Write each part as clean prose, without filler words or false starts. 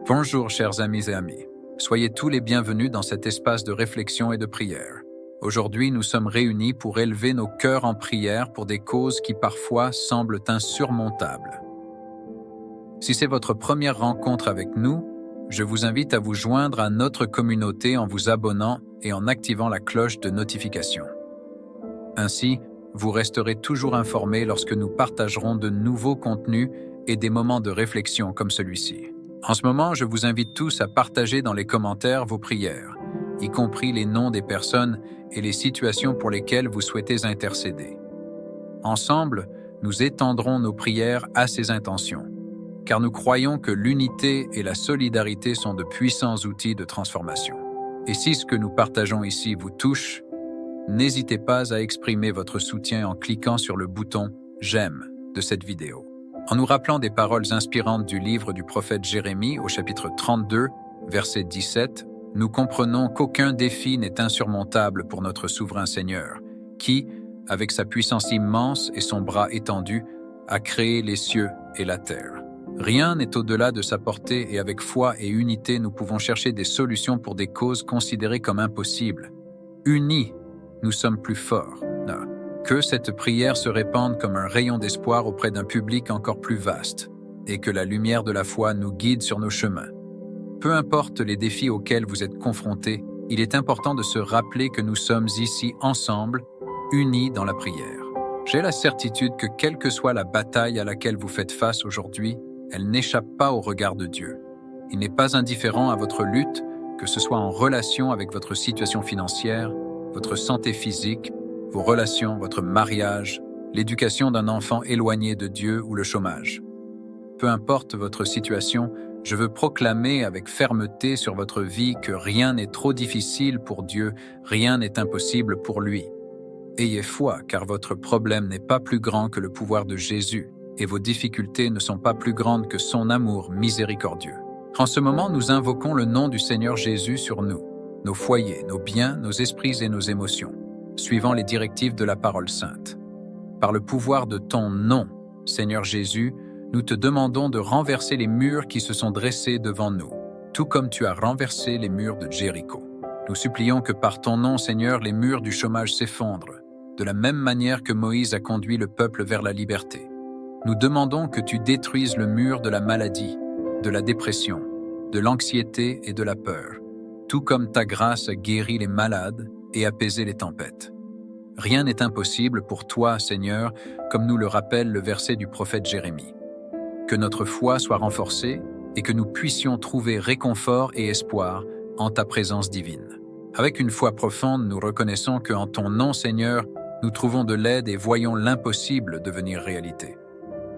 Bonjour chers amis et amies. Soyez tous les bienvenus dans cet espace de réflexion et de prière. Aujourd'hui, nous sommes réunis pour élever nos cœurs en prière pour des causes qui parfois semblent insurmontables. Si c'est votre première rencontre avec nous, je vous invite à vous joindre à notre communauté en vous abonnant et en activant la cloche de notification. Ainsi, vous resterez toujours informés lorsque nous partagerons de nouveaux contenus et des moments de réflexion comme celui-ci. En ce moment, je vous invite tous à partager dans les commentaires vos prières, y compris les noms des personnes et les situations pour lesquelles vous souhaitez intercéder. Ensemble, nous étendrons nos prières à ces intentions, car nous croyons que l'unité et la solidarité sont de puissants outils de transformation. Et si ce que nous partageons ici vous touche, n'hésitez pas à exprimer votre soutien en cliquant sur le bouton « J'aime » de cette vidéo. En nous rappelant des paroles inspirantes du livre du prophète Jérémie au chapitre 32, verset 17, nous comprenons qu'aucun défi n'est insurmontable pour notre souverain Seigneur, qui, avec sa puissance immense et son bras étendu, a créé les cieux et la terre. Rien n'est au-delà de sa portée et avec foi et unité, nous pouvons chercher des solutions pour des causes considérées comme impossibles. Unis, nous sommes plus forts. Que cette prière se répande comme un rayon d'espoir auprès d'un public encore plus vaste, et que la lumière de la foi nous guide sur nos chemins. Peu importe les défis auxquels vous êtes confrontés, il est important de se rappeler que nous sommes ici ensemble, unis dans la prière. J'ai la certitude que quelle que soit la bataille à laquelle vous faites face aujourd'hui, elle n'échappe pas au regard de Dieu. Il n'est pas indifférent à votre lutte, que ce soit en relation avec votre situation financière, votre santé physique, vos relations, votre mariage, l'éducation d'un enfant éloigné de Dieu ou le chômage. Peu importe votre situation, je veux proclamer avec fermeté sur votre vie que rien n'est trop difficile pour Dieu, rien n'est impossible pour lui. Ayez foi, car votre problème n'est pas plus grand que le pouvoir de Jésus, et vos difficultés ne sont pas plus grandes que son amour miséricordieux. En ce moment, nous invoquons le nom du Seigneur Jésus sur nous, nos foyers, nos biens, nos esprits et nos émotions, suivant les directives de la parole sainte. Par le pouvoir de ton nom, Seigneur Jésus, nous te demandons de renverser les murs qui se sont dressés devant nous, tout comme tu as renversé les murs de Jéricho. Nous supplions que par ton nom, Seigneur, les murs du chômage s'effondrent, de la même manière que Moïse a conduit le peuple vers la liberté. Nous demandons que tu détruises le mur de la maladie, de la dépression, de l'anxiété et de la peur, tout comme ta grâce a guéri les malades et apaisé les tempêtes. Rien n'est impossible pour toi, Seigneur, comme nous le rappelle le verset du prophète Jérémie. Que notre foi soit renforcée et que nous puissions trouver réconfort et espoir en ta présence divine. Avec une foi profonde, nous reconnaissons qu'en ton nom, Seigneur, nous trouvons de l'aide et voyons l'impossible devenir réalité.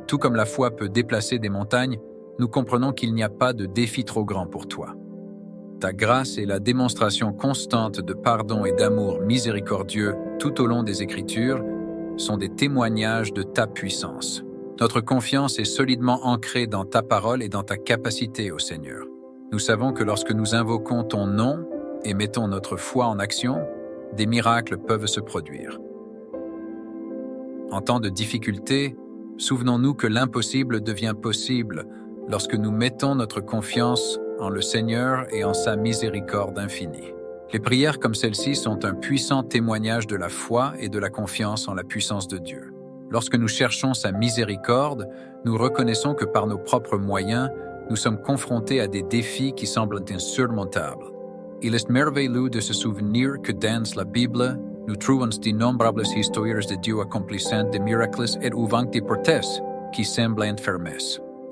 Tout comme la foi peut déplacer des montagnes, nous comprenons qu'il n'y a pas de défi trop grand pour toi. Ta grâce et la démonstration constante de pardon et d'amour miséricordieux tout au long des Écritures sont des témoignages de ta puissance. Notre confiance est solidement ancrée dans ta parole et dans ta capacité, ô Seigneur. Nous savons que lorsque nous invoquons ton nom et mettons notre foi en action, des miracles peuvent se produire. En temps de difficulté, souvenons-nous que l'impossible devient possible lorsque nous mettons notre confiance en le Seigneur et en sa miséricorde infinie. Les prières comme celle-ci sont un puissant témoignage de la foi et de la confiance en la puissance de Dieu. Lorsque nous cherchons sa miséricorde, nous reconnaissons que par nos propres moyens, nous sommes confrontés à des défis qui semblent insurmontables. Il est merveilleux de se souvenir que dans la Bible, nous trouvons d'innombrables histoires de Dieu accomplissant des miracles et ouvrant des portes qui semblent infermes.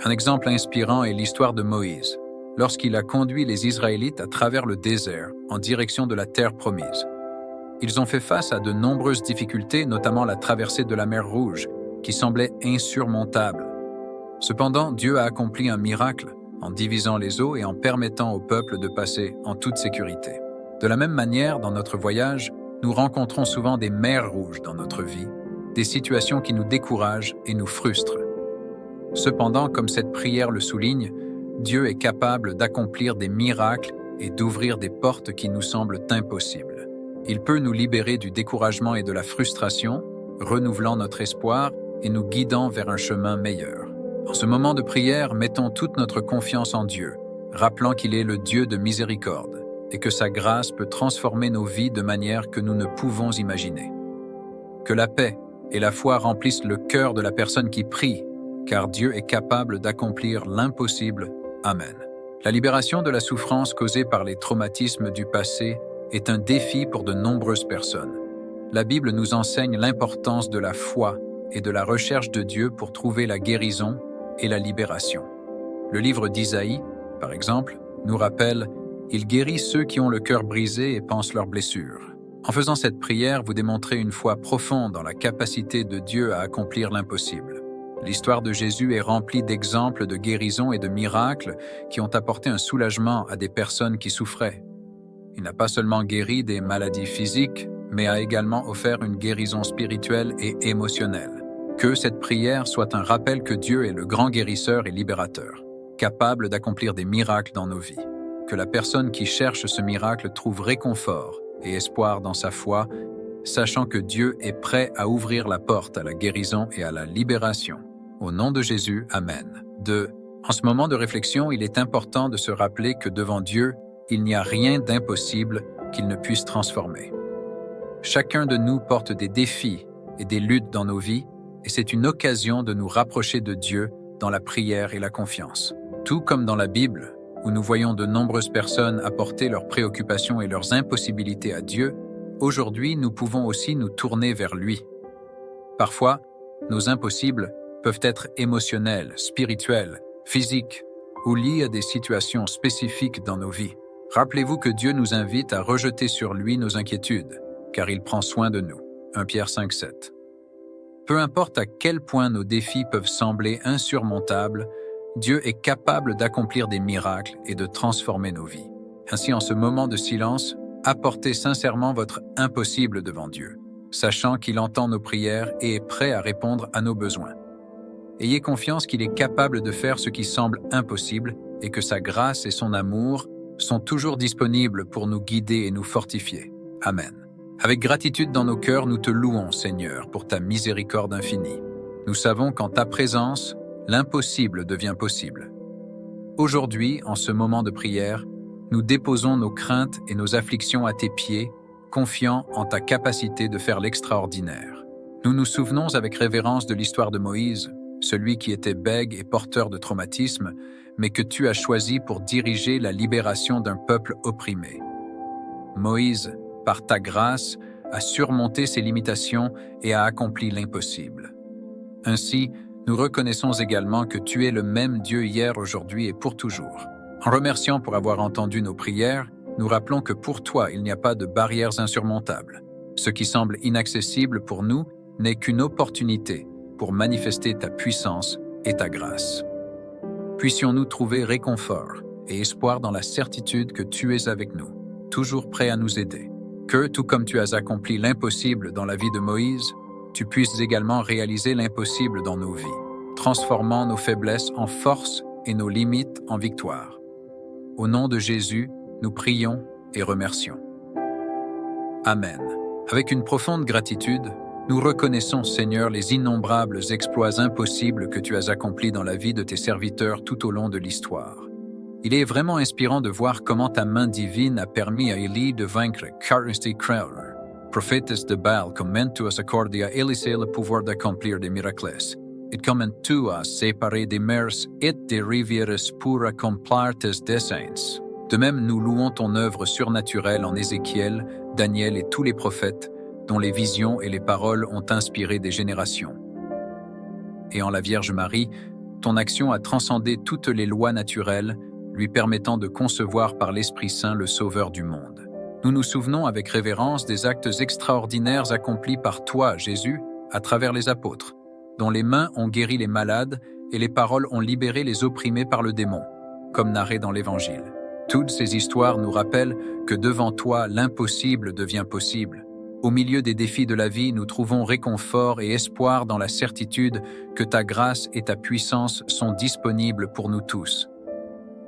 Un exemple inspirant est l'histoire de Moïse, lorsqu'il a conduit les Israélites à travers le désert en direction de la terre promise. Ils ont fait face à de nombreuses difficultés, notamment la traversée de la mer Rouge, qui semblait insurmontable. Cependant, Dieu a accompli un miracle en divisant les eaux et en permettant au peuple de passer en toute sécurité. De la même manière, dans notre voyage, nous rencontrons souvent des mers rouges dans notre vie, des situations qui nous découragent et nous frustrent. Cependant, comme cette prière le souligne, Dieu est capable d'accomplir des miracles et d'ouvrir des portes qui nous semblent impossibles. Il peut nous libérer du découragement et de la frustration, renouvelant notre espoir et nous guidant vers un chemin meilleur. En ce moment de prière, mettons toute notre confiance en Dieu, rappelant qu'il est le Dieu de miséricorde et que sa grâce peut transformer nos vies de manière que nous ne pouvons imaginer. Que la paix et la foi remplissent le cœur de la personne qui prie, car Dieu est capable d'accomplir l'impossible. Amen. La libération de la souffrance causée par les traumatismes du passé est un défi pour de nombreuses personnes. La Bible nous enseigne l'importance de la foi et de la recherche de Dieu pour trouver la guérison et la libération. Le livre d'Isaïe, par exemple, nous rappelle « Il guérit ceux qui ont le cœur brisé et pansent leurs blessures ». En faisant cette prière, vous démontrez une foi profonde dans la capacité de Dieu à accomplir l'impossible. L'histoire de Jésus est remplie d'exemples de guérison et de miracles qui ont apporté un soulagement à des personnes qui souffraient. Il n'a pas seulement guéri des maladies physiques, mais a également offert une guérison spirituelle et émotionnelle. Que cette prière soit un rappel que Dieu est le grand guérisseur et libérateur, capable d'accomplir des miracles dans nos vies. Que la personne qui cherche ce miracle trouve réconfort et espoir dans sa foi, sachant que Dieu est prêt à ouvrir la porte à la guérison et à la libération. Au nom de Jésus, Amen. 2. En ce moment de réflexion, il est important de se rappeler que devant Dieu, il n'y a rien d'impossible qu'il ne puisse transformer. Chacun de nous porte des défis et des luttes dans nos vies, et c'est une occasion de nous rapprocher de Dieu dans la prière et la confiance. Tout comme dans la Bible, où nous voyons de nombreuses personnes apporter leurs préoccupations et leurs impossibilités à Dieu, aujourd'hui nous pouvons aussi nous tourner vers lui. Parfois, nos impossibles peuvent être émotionnels, spirituels, physiques ou liés à des situations spécifiques dans nos vies. Rappelez-vous que Dieu nous invite à rejeter sur lui nos inquiétudes, car il prend soin de nous. 1 Pierre 5,7. Peu importe à quel point nos défis peuvent sembler insurmontables, Dieu est capable d'accomplir des miracles et de transformer nos vies. Ainsi, en ce moment de silence, apportez sincèrement votre impossible devant Dieu, sachant qu'il entend nos prières et est prêt à répondre à nos besoins. Ayez confiance qu'il est capable de faire ce qui semble impossible et que sa grâce et son amour sont toujours disponibles pour nous guider et nous fortifier. Amen. Avec gratitude dans nos cœurs, nous te louons, Seigneur, pour ta miséricorde infinie. Nous savons qu'en ta présence, l'impossible devient possible. Aujourd'hui, en ce moment de prière, nous déposons nos craintes et nos afflictions à tes pieds, confiants en ta capacité de faire l'extraordinaire. Nous nous souvenons avec révérence de l'histoire de Moïse, celui qui était bègue et porteur de traumatisme, mais que tu as choisi pour diriger la libération d'un peuple opprimé. Moïse, par ta grâce, a surmonté ses limitations et a accompli l'impossible. Ainsi, nous reconnaissons également que tu es le même Dieu hier, aujourd'hui et pour toujours. En remerciant pour avoir entendu nos prières, nous rappelons que pour toi, il n'y a pas de barrières insurmontables. Ce qui semble inaccessible pour nous n'est qu'une opportunité pour manifester ta puissance et ta grâce. Puissions-nous trouver réconfort et espoir dans la certitude que tu es avec nous, toujours prêt à nous aider. Que, tout comme tu as accompli l'impossible dans la vie de Moïse, tu puisses également réaliser l'impossible dans nos vies, transformant nos faiblesses en force et nos limites en victoire. Au nom de Jésus, nous prions et remercions. Amen. Avec une profonde gratitude, nous reconnaissons, Seigneur, les innombrables exploits impossibles que tu as accomplis dans la vie de tes serviteurs tout au long de l'histoire. Il est vraiment inspirant de voir comment ta main divine a permis à Élie de vaincre Cariste Crowler, prophétesse de Baal, commentuas accordia Élisée le pouvoir d'accomplir des miracles. Et commentua séparer des mers et des rivières pour accomplir tes desseins. De même, nous louons ton œuvre surnaturelle en Ézéchiel, Daniel et tous les prophètes, dont les visions et les paroles ont inspiré des générations. Et en la Vierge Marie, ton action a transcendé toutes les lois naturelles, lui permettant de concevoir par l'Esprit Saint le Sauveur du monde. Nous nous souvenons avec révérence des actes extraordinaires accomplis par toi, Jésus, à travers les apôtres, dont les mains ont guéri les malades et les paroles ont libéré les opprimés par le démon, comme narré dans l'Évangile. Toutes ces histoires nous rappellent que devant toi, l'impossible devient possible. Au milieu des défis de la vie, nous trouvons réconfort et espoir dans la certitude que ta grâce et ta puissance sont disponibles pour nous tous.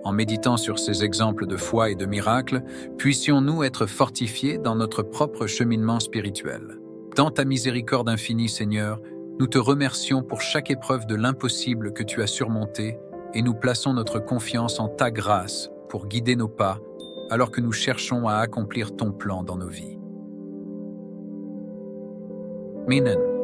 En méditant sur ces exemples de foi et de miracles, puissions-nous être fortifiés dans notre propre cheminement spirituel. Dans ta miséricorde infinie, Seigneur, nous te remercions pour chaque épreuve de l'impossible que tu as surmontée et nous plaçons notre confiance en ta grâce pour guider nos pas alors que nous cherchons à accomplir ton plan dans nos vies. Minen.